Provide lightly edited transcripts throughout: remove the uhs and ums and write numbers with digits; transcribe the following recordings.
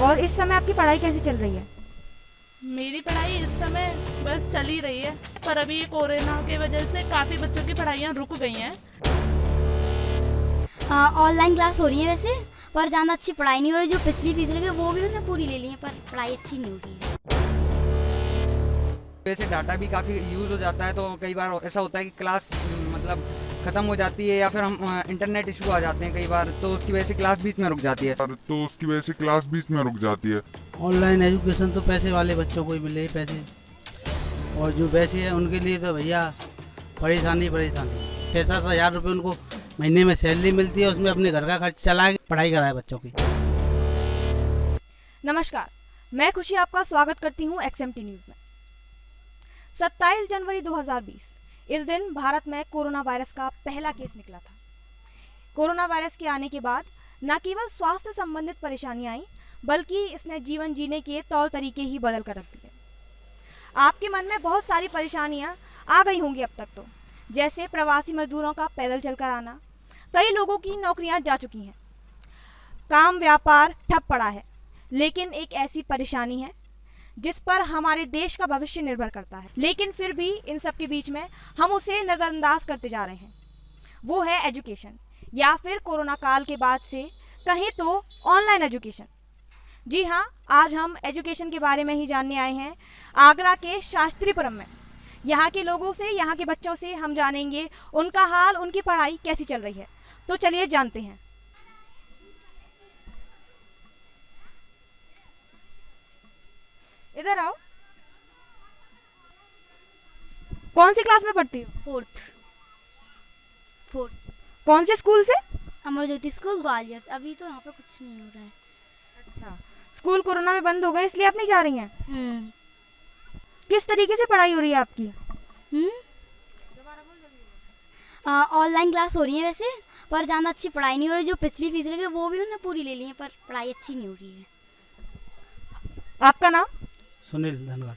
और इस समय आपकी पढ़ाई कैसी चल रही है? मेरी पढ़ाई इस समय बस चल ही रही है, पर अभी ये कोरोना की वजह से काफ़ी बच्चों की पढ़ाइयाँ रुक गई हैं। ऑनलाइन क्लास हो रही है वैसे, पर ज़्यादा अच्छी पढ़ाई नहीं हो रही। जो पिछली फीस लगी वो भी उन्होंने पूरी ले ली है, पर पढ़ाई अच्छी नहीं हो रही है। वैसे डाटा भी काफ़ी यूज़ हो जाता है, तो कई बार ऐसा होता है कि क्लास मतलब ख़त्म हो जाती है या फिर हम इंटरनेट इशू आ जाते हैं कई बार, तो उसकी वजह से क्लास बीच में रुक जाती है। ऑनलाइन एजुकेशन तो पैसे वाले बच्चों को ही मिले पैसे, और जो वैसे है उनके लिए तो भैया परेशानी 6-7 हज़ार रुपये उनको महीने में सैलरी मिलती है, उसमें अपने घर का खर्च चला के पढ़ाई कराए बच्चों की। नमस्कार, मैं खुशी आपका स्वागत करती हूँ XMT न्यूज़ में। 27 जनवरी 2020 इस दिन भारत में कोरोना वायरस का पहला केस निकला था। कोरोना वायरस के आने के बाद न केवल स्वास्थ्य संबंधित परेशानियां आई, बल्कि इसने जीवन जीने के तौर तरीके ही बदल कर रख दिए। आपके मन में बहुत सारी परेशानियां आ गई होंगी अब तक, तो जैसे प्रवासी मजदूरों का पैदल चलकर आना, कई लोगों की नौकरियां जा चुकी हैं, काम व्यापार ठप पड़ा है। लेकिन एक ऐसी परेशानी है जिस पर हमारे देश का भविष्य निर्भर करता है, लेकिन फिर भी इन सब के बीच में हम उसे नज़रअंदाज करते जा रहे हैं। वो है एजुकेशन, या फिर कोरोना काल के बाद से कहें तो ऑनलाइन एजुकेशन। जी हाँ, आज हम एजुकेशन के बारे में ही जानने आए हैं आगरा के शास्त्रीपुरम में। यहाँ के लोगों से, यहाँ के बच्चों से हम जानेंगे उनका हाल, उनकी पढ़ाई कैसी चल रही है। तो चलिए जानते हैं। इधर आओ। कौन सी क्लास में पढ़ती हो? फोर्थ। कौन से स्कूल से? अमर ज्योति स्कूल ग्वालियर। अभी तो यहाँ पर कुछ नहीं हो रहा है। अच्छा, स्कूल कोरोना में बंद हो गए इसलिए आप नहीं जा रही हैं? हम्म। किस तरीके से पढ़ाई हो रही है आपकी? ऑनलाइन क्लास हो रही है वैसे, पर ज़्यादा अच्छी पढ़ाई नहीं हो रही। जो पिछली फीस लगी वो भी उन्होंने पूरी ले ली है, पर पढ़ाई अच्छी नहीं हो रही है। आपका नाम? सुनील धनगर।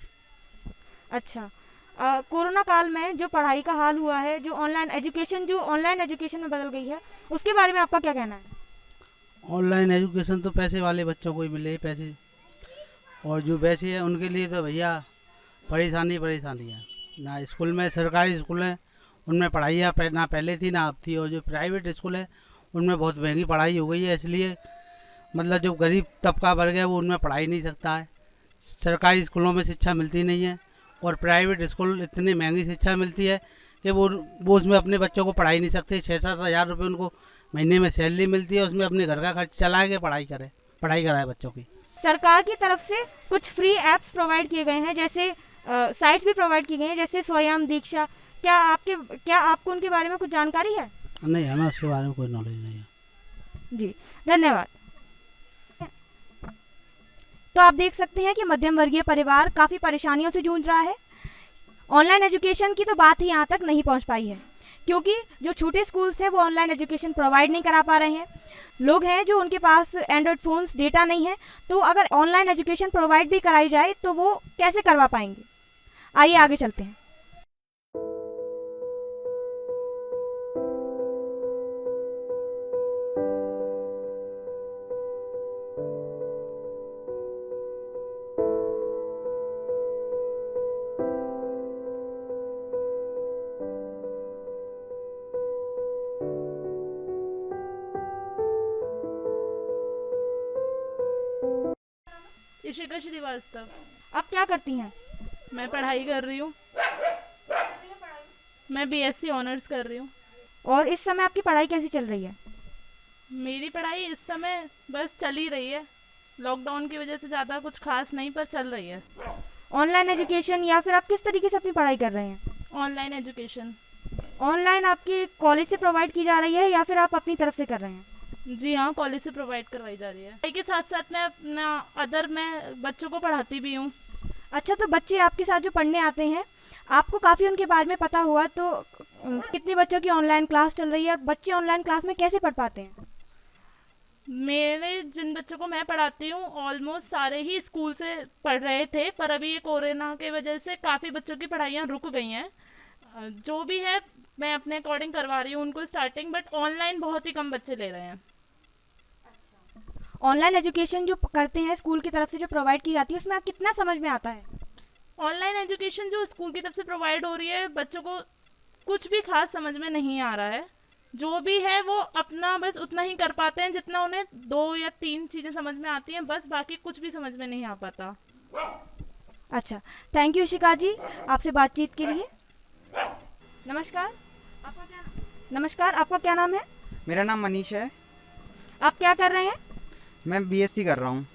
अच्छा, कोरोना काल में जो पढ़ाई का हाल हुआ है, जो ऑनलाइन एजुकेशन में बदल गई है, उसके बारे में आपका क्या कहना है? ऑनलाइन एजुकेशन तो पैसे वाले बच्चों को ही मिले पैसे, और जो वैसे है उनके लिए तो भैया परेशानी है। ना स्कूल में, सरकारी स्कूल हैं उनमें पढ़ाइयाँ ना पहले थी ना अब थी, और जो प्राइवेट स्कूल है उनमें बहुत महंगी पढ़ाई हो गई है। इसलिए मतलब जो गरीब तबका वर्ग है वो उनमें पढ़ाई नहीं सकता है। सरकारी स्कूलों में शिक्षा मिलती नहीं है, और प्राइवेट स्कूल इतनी महंगी शिक्षा मिलती है कि वो उसमें अपने बच्चों को पढ़ाई नहीं सकते। 6-7 हज़ार रुपये उनको महीने में सैलरी मिलती है, उसमें अपने घर का खर्च चला के पढ़ाई कराए बच्चों की। सरकार की तरफ से कुछ फ्री ऐप्स प्रोवाइड किए गए हैं, जैसे साइट्स भी प्रोवाइड की गई हैं, जैसे स्वयं दीक्षा। क्या आपको उनके बारे में कुछ जानकारी है? नहीं, हमें उसके बारे में कोई नॉलेज नहीं है। जी, धन्यवाद। तो आप देख सकते हैं कि मध्यम वर्गीय परिवार काफ़ी परेशानियों से जूझ रहा है। ऑनलाइन एजुकेशन की तो बात ही यहाँ तक नहीं पहुँच पाई है, क्योंकि जो छोटे स्कूल्स हैं वो ऑनलाइन एजुकेशन प्रोवाइड नहीं करा पा रहे हैं। लोग हैं जो उनके पास एंड्रॉयड फ़ोन्स, डेटा नहीं है, तो अगर ऑनलाइन एजुकेशन प्रोवाइड भी कराई जाए तो वो कैसे करवा पाएंगे? आइए आगे चलते हैं। इशिका श्रीवास्तव। आप क्या करती हैं? मैं पढ़ाई कर रही हूँ। मैं BSc ऑनर्स कर रही हूँ। और इस समय आपकी पढ़ाई कैसी चल रही है? मेरी पढ़ाई इस समय बस चल ही रही है। लॉकडाउन की वजह से ज़्यादा कुछ खास नहीं, पर चल रही है। ऑनलाइन एजुकेशन, या फिर आप किस तरीके से अपनी पढ़ाई कर रहे हैं? Online education. ऑनलाइन आपके कॉलेज से प्रोवाइड की जा रही है या फिर आप अपनी तरफ से कर रहे हैं? जी हाँ, कॉलेज से प्रोवाइड करवाई जा रही है। पढ़ाई के साथ साथ मैं अपना मैं बच्चों को पढ़ाती भी हूँ। अच्छा, तो बच्चे आपके साथ जो पढ़ने आते हैं, आपको काफ़ी उनके बारे में पता हुआ, तो कितने बच्चों की ऑनलाइन क्लास चल रही है और बच्चे ऑनलाइन क्लास में कैसे पढ़ पाते हैं? मेरे जिन बच्चों को मैं पढ़ाती हूँ ऑलमोस्ट सारे ही स्कूल से पढ़ रहे थे, पर अभी ये कोरोना की वजह से काफ़ी बच्चों की पढ़ाइयाँ रुक गई हैं। जो भी है मैं अपने अकॉर्डिंग करवा रही हूँ उनको स्टार्टिंग, बट ऑनलाइन बहुत ही कम बच्चे ले रहे हैं। ऑनलाइन एजुकेशन जो करते हैं स्कूल की तरफ से जो प्रोवाइड की जाती है उसमें कितना समझ में आता है? ऑनलाइन एजुकेशन जो स्कूल की तरफ से प्रोवाइड हो रही है, बच्चों को कुछ भी खास समझ में नहीं आ रहा है। जो भी है वो अपना बस उतना ही कर पाते हैं जितना उन्हें 2 या 3 चीज़ें समझ में आती हैं, बस बाकी कुछ भी समझ में नहीं आ पाता। अच्छा, थैंक यू इशिका जी आपसे बातचीत के लिए। नमस्कार, आपका क्या नाम है? मेरा नाम मनीष है। आप क्या कर रहे हैं? मैं बीएससी कर रहा हूँ।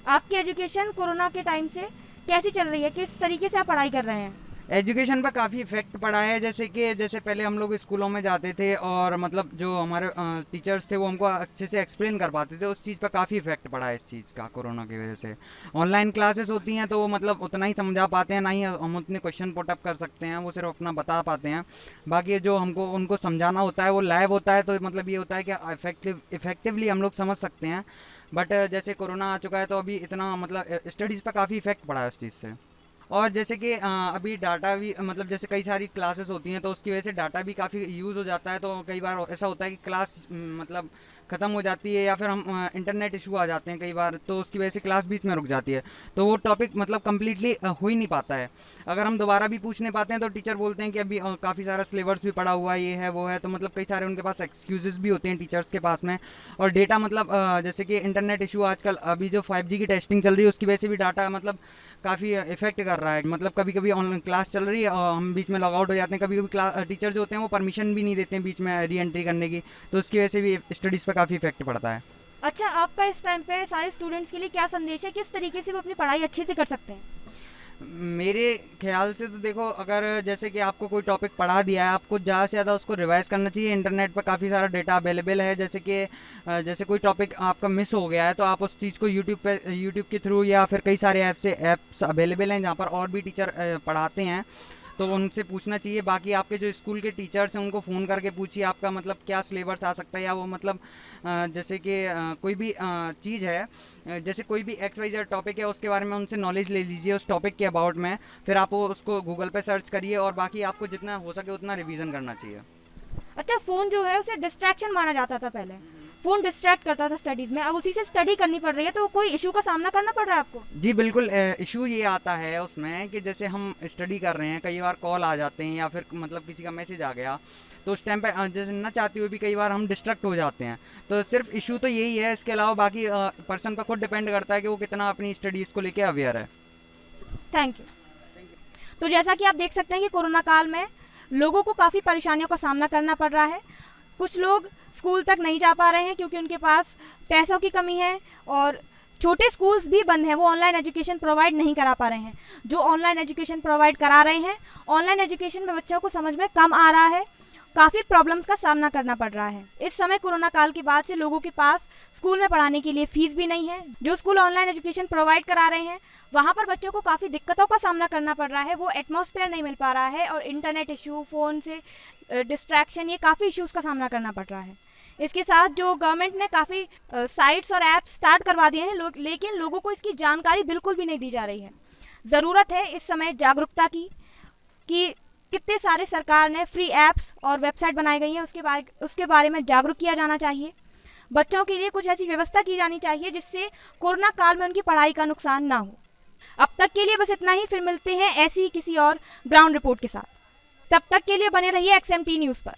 आपकी एजुकेशन कोरोना के टाइम से कैसी चल रही है? किस तरीके से आप पढ़ाई कर रहे हैं? एजुकेशन पर काफ़ी इफेक्ट पड़ा है। जैसे पहले हम लोग स्कूलों में जाते थे और मतलब जो हमारे टीचर्स थे वो हमको अच्छे से एक्सप्लेन कर पाते थे, उस चीज़ पर काफ़ी इफेक्ट पड़ा है इस चीज़ का कोरोना की वजह से। ऑनलाइन क्लासेस होती हैं तो वो मतलब उतना ही समझा पाते हैं, ना ही हम उतने क्वेश्चन पुटअप कर सकते हैं, वो सिर्फ अपना बता पाते हैं। बाकी जो हमको उनको समझाना होता है वो लाइव होता है, तो मतलब ये होता है कि इफेक्टिवली हम लोग समझ सकते हैं। बट जैसे कोरोना आ चुका है तो अभी इतना मतलब स्टडीज़ पर काफ़ी इफेक्ट पड़ा है उस चीज़ से। और जैसे कि अभी डाटा भी मतलब जैसे कई सारी क्लासेस होती हैं तो उसकी वजह से डाटा भी काफ़ी यूज़ हो जाता है, तो कई बार ऐसा होता है कि क्लास मतलब ख़त्म हो जाती है या फिर हम इंटरनेट इशू आ जाते हैं कई बार, तो उसकी वजह से क्लास बीच में रुक जाती है, तो वो टॉपिक मतलब कम्प्लीटली हो ही नहीं पाता है। अगर हम दोबारा भी पूछने पाते हैं तो टीचर बोलते हैं कि अभी काफ़ी सारा सिलेबस भी पड़ा हुआ है, ये है वो है, तो मतलब कई सारे उनके पास एक्सक्यूज़ेस भी होते हैं टीचर्स के पास में। और डेटा मतलब जैसे कि इंटरनेट इशू आजकल अभी जो 5G की टेस्टिंग चल रही है उसकी वजह से भी डाटा मतलब काफ़ी इफेक्ट कर रहा है। मतलब कभी कभी ऑनलाइन क्लास चल रही है और हम बीच में लॉग आउट हो जाते हैं, कभी कभी टीचर जो होते हैं वो परमिशन भी नहीं देते हैं बीच में री एंट्री करने की, तो उसकी वजह से भी स्टडीज़ पर काफ़ी इफेक्ट पड़ता है। अच्छा, आपका इस टाइम पे सारे स्टूडेंट्स के लिए क्या संदेश है? किस तरीके से वो अपनी पढ़ाई अच्छे से कर सकते हैं? मेरे ख्याल से तो देखो, अगर जैसे कि आपको कोई टॉपिक पढ़ा दिया है, आपको ज़्यादा से ज़्यादा उसको रिवाइज करना चाहिए। इंटरनेट पर काफ़ी सारा डेटा अवेलेबल है, जैसे कोई टॉपिक आपका मिस हो गया है तो आप उस चीज़ को यूट्यूब के थ्रू या फिर कई सारे ऐप्स अवेलेबल हैं जहाँ पर और भी टीचर पढ़ाते हैं, तो उनसे पूछना चाहिए। बाकी आपके जो स्कूल के टीचर्स हैं उनको फ़ोन करके पूछिए आपका मतलब क्या सिलेबस आ सकता है, या वो मतलब जैसे कि कोई भी चीज़ है, जैसे कोई भी XYZ टॉपिक है उसके बारे में उनसे नॉलेज ले लीजिए उस टॉपिक के अबाउट में, फिर आप उसको गूगल पे सर्च करिए और बाकी आपको जितना हो सके उतना रिवीजन करना चाहिए। अच्छा, फ़ोन जो है उसे डिस्ट्रैक्शन माना जाता था पहले, फ़ोन डिस्ट्रैक्ट करता था स्टडीज़ में, अब उसी से स्टडी करनी पड़ रही है, तो कोई इशू का सामना करना पड़ रहा है आपको? जी बिल्कुल, इशू ये आता है उसमें कि जैसे हम स्टडी कर रहे हैं, कई बार कॉल आ जाते हैं या फिर मतलब किसी का मैसेज आ गया, तो उस टाइम पे जैसे न चाहते हुए भी कई बार हम डिस्ट्रैक्ट हो जाते हैं। तो सिर्फ इशू तो यही है, इसके अलावा बाकी पर्सन पर खुद डिपेंड करता है कि वो कितना अपनी स्टडीज़ को लेके अवेयर है। Thank you. तो जैसा कि आप देख सकते हैं कि कोरोना काल में लोगों को काफ़ी परेशानियों का सामना करना पड़ रहा है। कुछ लोग स्कूल तक नहीं जा पा रहे हैं क्योंकि उनके पास पैसों की कमी है, और छोटे स्कूल्स भी बंद हैं, वो ऑनलाइन एजुकेशन प्रोवाइड नहीं करा पा रहे हैं। जो ऑनलाइन एजुकेशन प्रोवाइड करा रहे हैं, ऑनलाइन एजुकेशन में बच्चों को समझ में कम आ रहा है, काफ़ी प्रॉब्लम्स का सामना करना पड़ रहा है। इस समय कोरोना काल के बाद से लोगों के पास स्कूल में पढ़ाने के लिए फीस भी नहीं है। जो स्कूल ऑनलाइन एजुकेशन प्रोवाइड करा रहे हैं वहाँ पर बच्चों को काफ़ी दिक्कतों का सामना करना पड़ रहा है, वो एटमॉस्फेयर नहीं मिल पा रहा है, और इंटरनेट इशू, फ़ोन से डिस्ट्रैक्शन, ये काफ़ी इश्यूज़ का सामना करना पड़ रहा है। इसके साथ जो गवर्नमेंट ने काफ़ी साइट्स और ऐप्स स्टार्ट करवा दिए हैं, लेकिन लोगों को इसकी जानकारी बिल्कुल भी नहीं दी जा रही है। ज़रूरत है इस समय जागरूकता की कि कितने सारे सरकार ने फ्री ऐप्स और वेबसाइट बनाई गई हैं, उसके बारे में जागरूक किया जाना चाहिए। बच्चों के लिए कुछ ऐसी व्यवस्था की जानी चाहिए जिससे कोरोना काल में उनकी पढ़ाई का नुकसान ना हो। अब तक के लिए बस इतना ही, फिर मिलते हैं ऐसी किसी और ग्राउंड रिपोर्ट के साथ। तब तक के लिए बने रहिए XMT न्यूज़ पर।